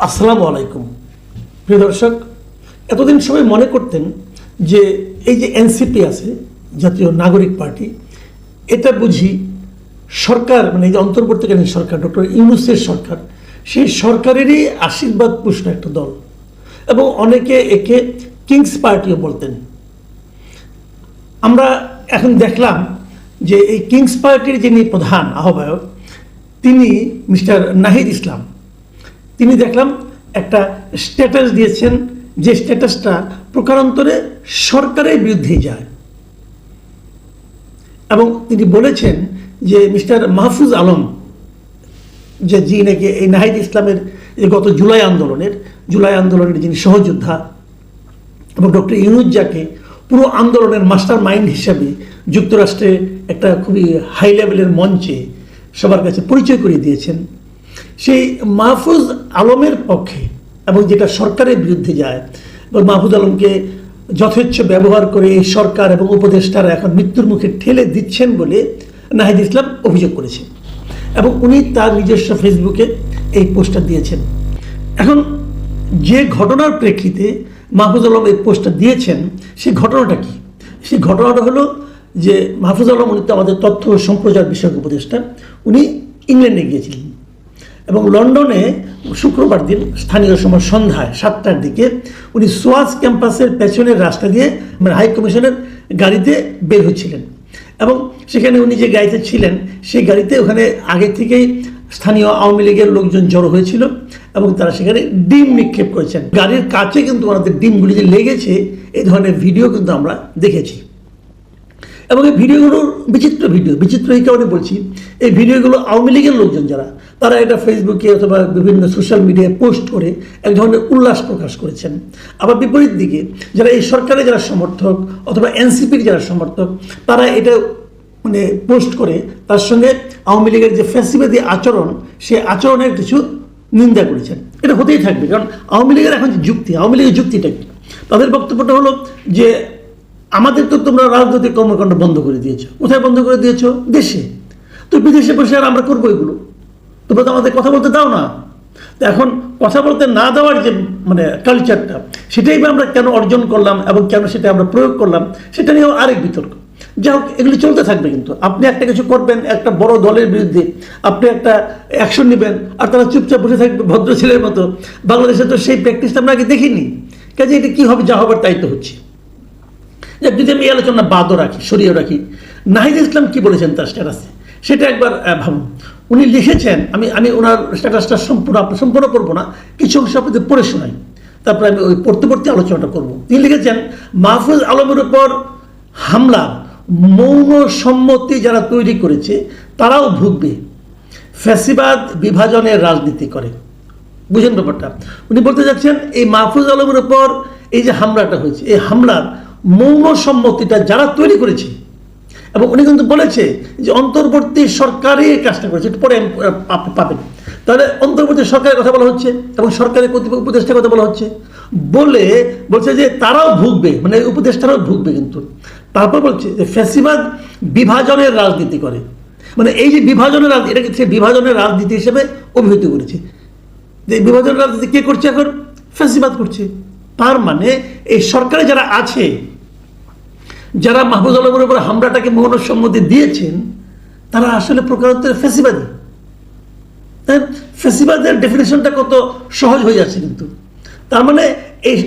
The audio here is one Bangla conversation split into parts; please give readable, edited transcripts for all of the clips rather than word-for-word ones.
আসসালামু আলাইকুম প্রিয় দর্শক। এতদিন সবাই মনে করতেন যে এই যে এনসিপি আছে, জাতীয় নাগরিক পার্টি, এটা বুঝি সরকার, মানে এই যে অন্তর্বর্তীকালীন সরকার, ডক্টর ইউনূসের সরকার, সেই সরকারেরই আশীর্বাদ পুষ্ট একটা দল, এবং অনেকে একে কিংস পার্টিও বলতেন। আমরা এখন দেখলাম যে এই কিংস পার্টির যিনি প্রধান আহ্বায়ক, তিনি মিস্টার নাহিদ ইসলাম, তিনি দেখলাম একটা স্ট্যাটাস দিয়েছেন, যে স্ট্যাটাসটা প্রকারান্তরে সরকারের বিরুদ্ধেই যায়। এবং তিনি বলেছেন যে মিস্টার মাহফুজ আলম, যে যিনি নাকি এই নাহিদ ইসলামের যে গত জুলাই আন্দোলনের যিনি সহযোদ্ধা, এবং ডক্টর ইউনূস যাকে পুরো আন্দোলনের মাস্টার মাইন্ড হিসাবে যুক্তরাষ্ট্রে একটা খুবই হাই লেভেলের মঞ্চে সবার কাছে পরিচয় করিয়ে দিয়েছেন, সেই মাহফুজ আলমের পক্ষে, এবং যেটা সরকারের বিরুদ্ধে যায়, এবং মাহফুজ আলমকে যথেচ্ছ ব্যবহার করে এই সরকার এবং উপদেষ্টারা এখন মৃত্যুর মুখে ঠেলে দিচ্ছেন বলে নাহিদ ইসলাম অভিযোগ করেছেন, এবং উনি তার নিজস্ব ফেসবুকে এই পোস্টটা দিয়েছেন। এখন যে ঘটনার প্রেক্ষিতে মাহফুজ আলম এই পোস্টটা দিয়েছেন, সেই ঘটনাটা কি? সেই ঘটনাটা হলো যে মাহফুজ আলম, উনি তো আমাদের তথ্য ও সম্প্রচার বিষয়ক উপদেষ্টা, উনি ইংল্যান্ডে গিয়েছিলেন, এবং লন্ডনে শুক্রবার দিন স্থানীয় সময় সন্ধ্যায় 7টার দিকে উনি সোয়াজ ক্যাম্পাসের পেছনের রাস্তা দিয়ে, মানে হাই কমিশনের গাড়িতে বের হচ্ছিলেন, এবং সেখানে উনি যে গাড়িতে ছিলেন সেই গাড়িতে ওখানে আগে থেকেই স্থানীয় আওয়ামী লীগের লোকজন জড়ো হয়েছিল, এবং তারা সেখানে ডিম নিক্ষেপ করেছেন। গাড়ির কাছে কিন্তু ওনাদের ডিমগুলি যে লেগেছে, এই ধরনের ভিডিও কিন্তু আমরা দেখেছি। এবং এই ভিডিওগুলোর বিচিত্র এই কারণে বলছি, এই ভিডিওগুলো আওয়ামী লীগের লোকজন যারা, তারা এটা ফেসবুকে অথবা বিভিন্ন সোশ্যাল মিডিয়ায় পোস্ট করে এক ধরনের উল্লাস প্রকাশ করেছেন। আবার বিপরীত দিকে যারা এই সরকারের যারা সমর্থক অথবা এনসিপির যারা সমর্থক, তারা এটা মানে পোস্ট করে তার সঙ্গে আওয়ামী লীগের যে ফ্যাসিবাদী আচরণ, সেই আচরণের কিছু নিন্দা করেছেন। এটা হতেই থাকবে, কারণ আওয়ামী লীগের এখন যে যুক্তি, আওয়ামী লীগের যুক্তিটা কি? তাদের বক্তব্যটা হলো যে আমাদের তো তোমরা রাজনৈতিক কর্মকাণ্ড বন্ধ করে দিয়েছো। কোথায় বন্ধ করে দিয়েছো? দেশে। তো বিদেশে বসে আর আমরা করবো এগুলো? তোমরা তো আমাদের কথা বলতে দাও না। তো এখন কথা বলতে না দেওয়ার যে মানে কালচারটা, সেটাই বা আমরা কেন অর্জন করলাম এবং কেন সেটা আমরা প্রয়োগ করলাম, সেটা নিয়েও আরেক বিতর্ক। যাই হোক, এগুলি চলতে থাকবে। কিন্তু আপনি একটা কিছু করবেন একটা বড় দলের বিরুদ্ধে, আপনি একটা অ্যাকশন নেবেন, আর তারা চুপচাপ বসে থাকবে ভদ্র ছেলের মতো। বাংলাদেশে তো সেই প্র্যাকটিসটা আমরা আগে দেখিনি। কাজে এটা কী হবে, যা হবার তাই তো হচ্ছে। যদি আমি এই আলোচনা বাদও রাখি, সরিয়ে রাখি, নাহিদ ইসলাম কি বলেছেন তার স্ট্যাটাসে, সেটা একবার ভাবুন। উনি লিখেছেন, আমি ওনার স্ট্যাটাসটা সম্পূর্ণ করবো না, কিছু অংশ আপনাদের পড়ে শোনাই, তারপরে আমি ওই পরবর্তী আলোচনাটা করব। তিনি লিখেছেন, মাহফুজ আলমের উপর হামলা মৌন সম্মতি যারা তৈরি করেছে তারাও ভুগবে। ফ্যাসিবাদ বিভাজনের রাজনীতি করে। বুঝেন ব্যাপারটা? উনি বলতে যাচ্ছেন এই মাহফুজ আলমের উপর এই যে হামলাটা হয়েছে, এই হামলার মৌন সম্মতিটা যারা তৈরি করেছে, এবং উনি কিন্তু বলেছে যে অন্তর্বর্তী সরকারই এই কাজটা করেছে, একটু পরে পাবেন। তাহলে অন্তর্বর্তী সরকারের কথা বলা হচ্ছে এবং সরকারের কতিপয় উপদেষ্টার কথা বলা হচ্ছে, বলছে যে তারাও ভুগবে, মানে উপদেষ্টারাও ভুগবে। কিন্তু তারপর বলছে যে ফ্যাসিবাদ বিভাজনের রাজনীতি করে, মানে এই যে বিভাজনের রাজনীতি, এটাকে সে বিভাজনের রাজনীতি হিসেবে অভিহিত করেছে। যে বিভাজনের রাজনীতি কে করছে? এখন ফ্যাসিবাদ করছে। তার মানে এই সরকারে যারা আছে, যারা মাহফুজ আলমের উপর হামলাটাকে মৌন সম্মতি দিয়েছেন, তারা আসলে প্রকারান্তরে ফ্যাসিবাদী। ফ্যাসিবাদের ডেফিনেশনটা কত সহজ হয়ে যাচ্ছে। কিন্তু তার মানে এই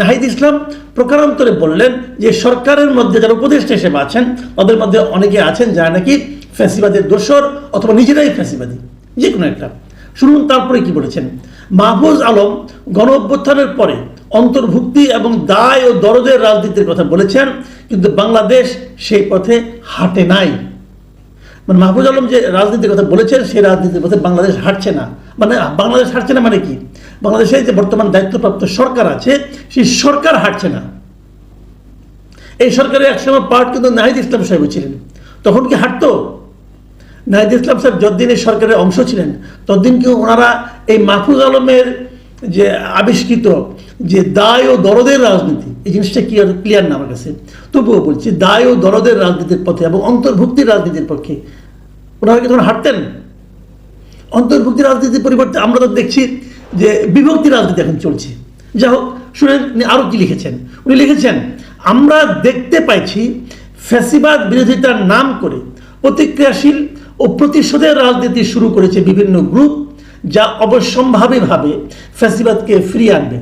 নাহিদ ইসলাম প্রকারান্তরে বললেন যে সরকারের মধ্যে যারা উপদেষ্টা হিসেবে আছেন, তাদের মধ্যে অনেকে আছেন যারা নাকি ফ্যাসিবাদের দোসর অথবা নিজেরাই ফ্যাসিবাদী, যে কোনো একটা। শুনুন তারপরে কি বলেছেন। মাহফুজ আলম গণ অভ্যুত্থানের পরে অন্তর্ভুক্তি এবং দায় ও দরদের রাজনীতির কথা বলেছেন, কিন্তু বাংলাদেশ সেই পথে হাঁটে নাই। মানে মাহফুজ আলম যে রাজনীতির কথা বলেছেন, সেই রাজনীতির পথে বাংলাদেশ হাঁটছে না। মানে বাংলাদেশ হাঁটছে না মানে কি? বাংলাদেশে যে বর্তমান দায়িত্বপ্রাপ্ত সরকার আছে, সেই সরকার হাঁটছে না। এই সরকারের একসময় পার্ট কিন্তু নাহিদ ইসলাম সাহেব ছিলেন, তখন কি হাঁটতো? নাহিদ ইসলাম সাহেব যতদিন এই সরকারের অংশ ছিলেন, ততদিন কি ওনারা এই মাহফুজ আলমের যে আবিষ্কৃত যে দায় ও দরদের রাজনীতি, এই জিনিসটা ক্লিয়ার না আমার কাছে, তবুও বলছি দায় ও দরদের রাজনীতির পথে এবং অন্তর্ভুক্তির রাজনীতির পক্ষে ওনারা কি তখন হাঁটতেন? অন্তর্ভুক্তি রাজনীতির পরিবর্তে আমরা তো দেখছি যে বিভক্তি রাজনীতি এখন চলছে। যা হোক, শুনেন আরও কি লিখেছেন। উনি লিখেছেন, আমরা দেখতে পাইছি ফ্যাসিবাদ বিরোধিতার নাম করে প্রতিক্রিয়াশীল ও প্রতিশোধের রাজনীতি শুরু করেছে বিভিন্ন গ্রুপ, যা অবশ্যম্ভাবীভাবে ফ্যাসিবাদকে ফিরিয়ে আনবে।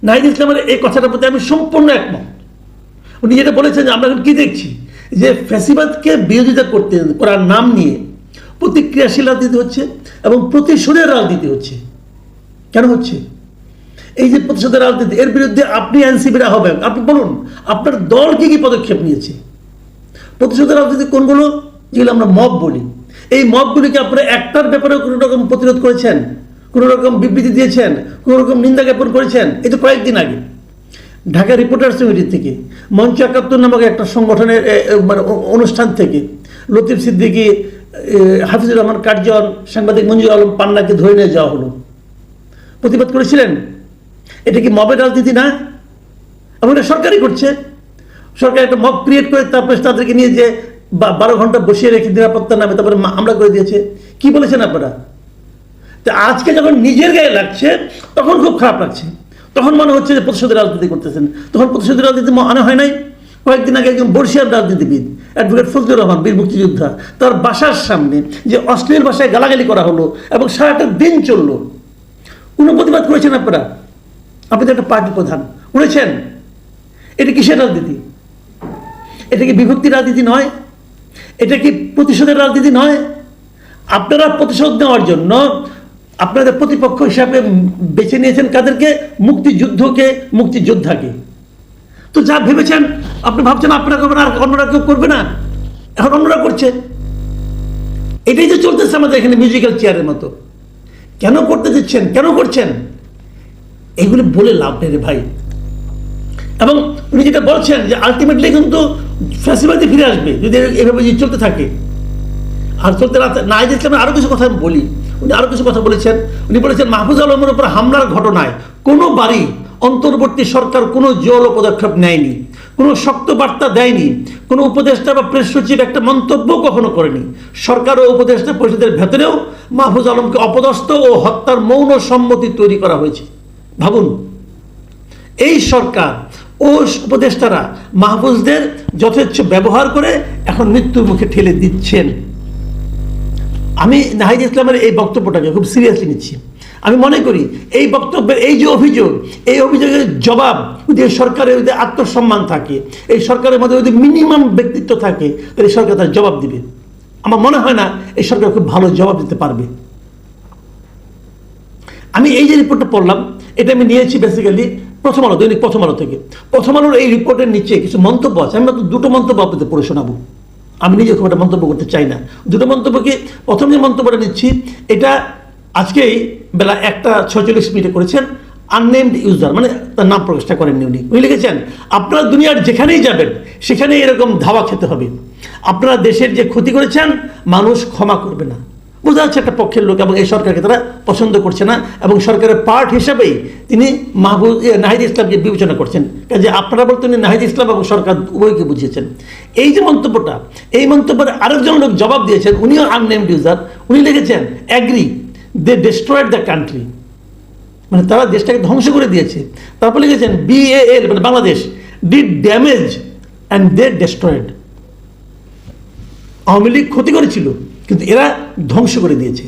নাহিদ ইসলামের এই কথাটার প্রতি আমি সম্পূর্ণ একমত। উনি যেটা বলেছেন যে আমরা এখন কি দেখছি, যে ফ্যাসিবাদকে বিরোধিতা করার নাম নিয়ে প্রতিক্রিয়াশীল রাজনীতি হচ্ছে এবং প্রতিশোধের রাজনীতি হচ্ছে। কেন হচ্ছে? এই যে প্রতিশোধের রাজনীতি, এর বিরুদ্ধে আপনি এনসিপিরা হবেন, আপনি বলুন আপনার দল কি কি পদক্ষেপ নিয়েছে? প্রতিশোধের রাজনীতি কোনগুলো? যেগুলো আমরা মব বলি। এই মবগুলিকে আপনারা একটার ব্যাপারে কোনো রকম প্রতিরোধ করেছেন, কোনো রকম বিবৃতি দিয়েছেন, কোনো রকম নিন্দা জ্ঞাপন করেছেন? এই তো কয়েকদিন আগে ঢাকা রিপোর্টার্স ইউনিটি থেকে, মঞ্চ ৭১ নামক একটা সংগঠনের মানে অনুষ্ঠান থেকে লতিফ সিদ্দিকী, হাফিজুর রহমান কার্জন, সাংবাদিক মঞ্জুর আলম পান্নাকে ধরে নিয়ে যাওয়া হলো। প্রতিবাদ করেছিলেন। এটা কি মবের রাজনীতি না? এবং এটা সরকারই করছে। সরকার একটা মব ক্রিয়েট করে তারপরে তাদেরকে নিয়ে যে 12 ঘন্টা বসিয়ে রেখে নিরাপত্তার নামে তারপরে হামলা করে দিয়েছে। কি বলেছেন আপনারা? তো আজকে যখন নিজের গায়ে লাগছে তখন খুব খারাপ লাগছে, তখন মনে হচ্ছে যে প্রতিশোধের রাজনীতি করতেছেন। তখন প্রতিশোধের রাজনীতি মনে হয় নাই? কয়েকদিন আগে একজন বর্ষিয়ার রাজনীতিবিদ অ্যাডভোকেট ফজলুর রহমান, বীর মুক্তিযোদ্ধা, তার বাসার সামনে যে অশ্লীল ভাষায় গালাগালি করা হলো এবং সারাটা দিন চললো, কোনো প্রতিবাদ করেছেন আপনারা? আপনি তো একটা পার্টি প্রধান, করেছেন? এটা কিসের রাজনীতি? এটা কি বিভক্তি রাজনীতি নয়? এটা কি প্রতিশোধের রাজনীতি নয়? আপনারা প্রতিশোধ নেওয়ার জন্য আপনাদের প্রতিপক্ষ হিসাবে বেছে নিয়েছেন কাদেরকে? মুক্তিযুদ্ধকে, মুক্তিযোদ্ধাকে। তো যা ভেবেছেন, আপনি ভাবছেন আপনারা করবেন আর অন্যরা কেউ করবে না, এখন অন্যরা করছে। এটাই তো চলতেছে আমাদের এখানে মিউজিক্যাল চেয়ারের মতো। কেন করতে দিচ্ছেন? কেন করছেন? এগুলো বলে লাভ নেই রে ভাই। এবং উনি যেটা বলছেন যে আলটিমেটলি কিন্তু ফ্যাসিবাদই ফিরে আসবে যদি এভাবে চলতে থাকে। আর চলতে নাহিদ ইসলামের আরও কিছু কথা আমি বলি। উনি আরও কিছু কথা বলেছেন। উনি বলেছেন মাহফুজ আলমের উপর হামলার ঘটনায় কোনোবারই অন্তর্বর্তী সরকার কোনো জোরালো পদক্ষেপ নেয়নি, কোনো শক্ত বার্তা দেয়নি, কোনো উপদেষ্টা বা প্রেস সচিব একটা মন্তব্য কখনো করেনি। সরকার ও উপদেষ্টা পরিষদের ভেতরেও মাহফুজ আলমকে অপদস্থ ও হত্যার মৌন সম্মতি তৈরি করা হয়েছে। ভাবুন, এই সরকার ও উপদেষ্টারা মাহফুজদের যথেচ্ছ ব্যবহার করে এখন মৃত্যুর মুখে ঠেলে দিচ্ছেন। আমি নাহিদ ইসলামের এই বক্তব্যটাকে খুব সিরিয়াসলি নিচ্ছি। আমি মনে করি এই বক্তব্যের এই যে অভিযোগ, এই অভিযোগের জবাব যদি সরকারের যদি আত্মসম্মান থাকে, এই সরকারের মধ্যে যদি মিনিমাম ব্যক্তিত্ব থাকে, তাহলে সরকার তার জবাব দিবে। আমার মনে হয় না এই সরকার খুব ভালো জবাব দিতে পারবে। আমি এই যে রিপোর্টটা পড়লাম, এটা আমি নিয়েছি বেসিক্যালি প্রথম আলো, দৈনিক প্রথম আলো থেকে। প্রথম আলোর এই রিপোর্টের নিচে কিছু মন্তব্য আছে, আমি মাত্র দুটো মন্তব্য আপনাদের পড়ে শোনাবো। আমি নিজে খুব একটা মন্তব্য করতে চাই না। দুটো মন্তব্যকে, প্রথম যে মন্তব্যটা নিচ্ছি, এটা আজকেই বেলা 1:46 করেছেন আননেমড ইউজার, মানে তার নাম প্রকাশটা করেননি উনি। উনি লিখেছেন, আপনারা দুনিয়ার যেখানেই যাবেন সেখানেই এরকম ধাওয়া খেতে হবে। আপনারা দেশের যে ক্ষতি করেছেন মানুষ ক্ষমা করবে না। বোঝা যাচ্ছে একটা পক্ষের লোক এবং এই সরকারকে তারা পছন্দ করছে না এবং সরকারের পার্ট হিসাবেই তিনি নাহিদ ইসলামকে বিবেচনা করছেন। কাজে আপনারা বলতে উনি নাহিদ ইসলাম এবং সরকার উভয়কে বুঝিয়েছেন। এই যে মন্তব্যটা, এই মন্তব্যের আরেকজন লোক জবাব দিয়েছেন, উনিও আননেমড ইউজার। উনি লিখেছেন, agree they destroyed the country, মানে তারা দেশটাকে ধ্বংস করে দিয়েছে। তারপর লিখেছেন BAL মানে Bangladesh did damage and they destroyed. Awami League ক্ষতি করেছিল কিন্তু এরা ধ্বংস করে দিয়েছে।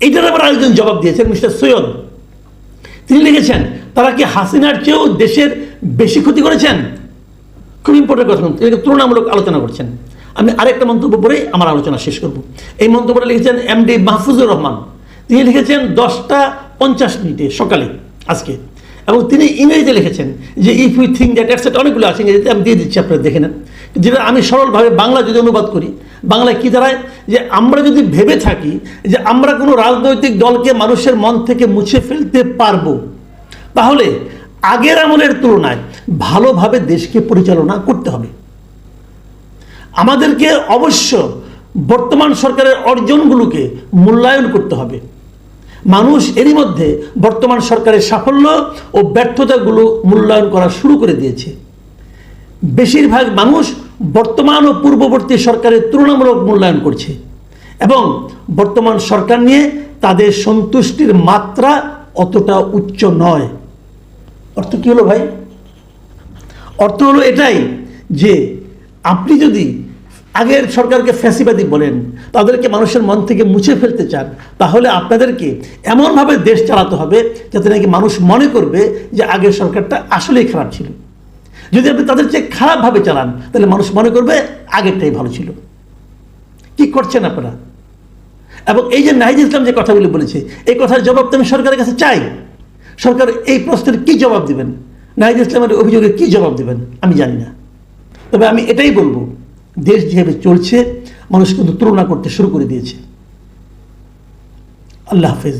এইটার আবার আরেকজন জবাব দিয়েছেন মিস্টার সৈয়দ। তিনি লিখেছেন, তারা কি হাসিনার চেয়েও দেশের বেশি ক্ষতি করেছেন? খুব ইম্পর্টেন্ট কথা, এটাকে তুলনামূলক আলোচনা করছেন। আমি আরেকটা মন্তব্য পড়ে আমার আলোচনা শেষ করব। এই মন্তব্যটা লিখেছেন MD মাহফুজুর রহমান। তিনি লিখেছেন 10:50 সকালে আজকে, এবং তিনি ইংরেজিতে লিখেছেন যে if you think that etcetera, অনেকগুলো আছে ইংরেজিতে, আমি দিয়ে দিচ্ছি, আপনারা দেখে নেন। যেটা আমি সরলভাবে বাংলা যদি অনুবাদ করি, বাংলায় কি দাঁড়ায়, যে আমরা যদি ভেবে থাকি যে আমরা কোনো রাজনৈতিক দলকে মানুষের মন থেকে মুছে ফেলতে পারবো, তাহলে আগের আমলের তুলনায় ভালোভাবে দেশকে পরিচালনা করতে হবে। আমাদেরকে অবশ্য বর্তমান সরকারের অর্জনগুলোকে মূল্যায়ন করতে হবে। মানুষ এরই মধ্যে বর্তমান সরকারের সাফল্য ও ব্যর্থতাগুলো মূল্যায়ন করা শুরু করে দিয়েছে। বেশিরভাগ মানুষ বর্তমান ও পূর্ববর্তী সরকারের তুলনামূলক মূল্যায়ন করছে এবং বর্তমান সরকার নিয়ে তাদের সন্তুষ্টির মাত্রা অতটা উচ্চ নয়। অর্থ কি হলো ভাই? অর্থ হলো এটাই যে আপনি যদি আগের সরকারকে ফ্যাসিবাদী বলেন, তাদেরকে মানুষের মন থেকে মুছে ফেলতে চান, তাহলে আপনাদেরকে এমনভাবে দেশ চালাতে হবে যাতে নাকি মানুষ মনে করবে যে আগের সরকারটা আসলেই খারাপ ছিল। যদি আপনি তাদের চেয়ে খারাপভাবে চালান, তাহলে মানুষ মনে করবে আগেরটাই ভালো ছিল। কি করছেন আপনারা? এবং এই যে নাহিদ ইসলাম যে কথাগুলি বলেছে, এই কথার জবাব তো আমি সরকারের কাছে চাই। সরকার এই প্রশ্নের কি জবাব দেবেন, নাহিদ ইসলামের অভিযোগের কি জবাব দেবেন আমি জানি না। তবে আমি এটাই বলবো, দেশ যেভাবে চলছে মানুষ কিন্তু তুলনা করতে শুরু করে দিয়েছে। আল্লাহ হাফেজ।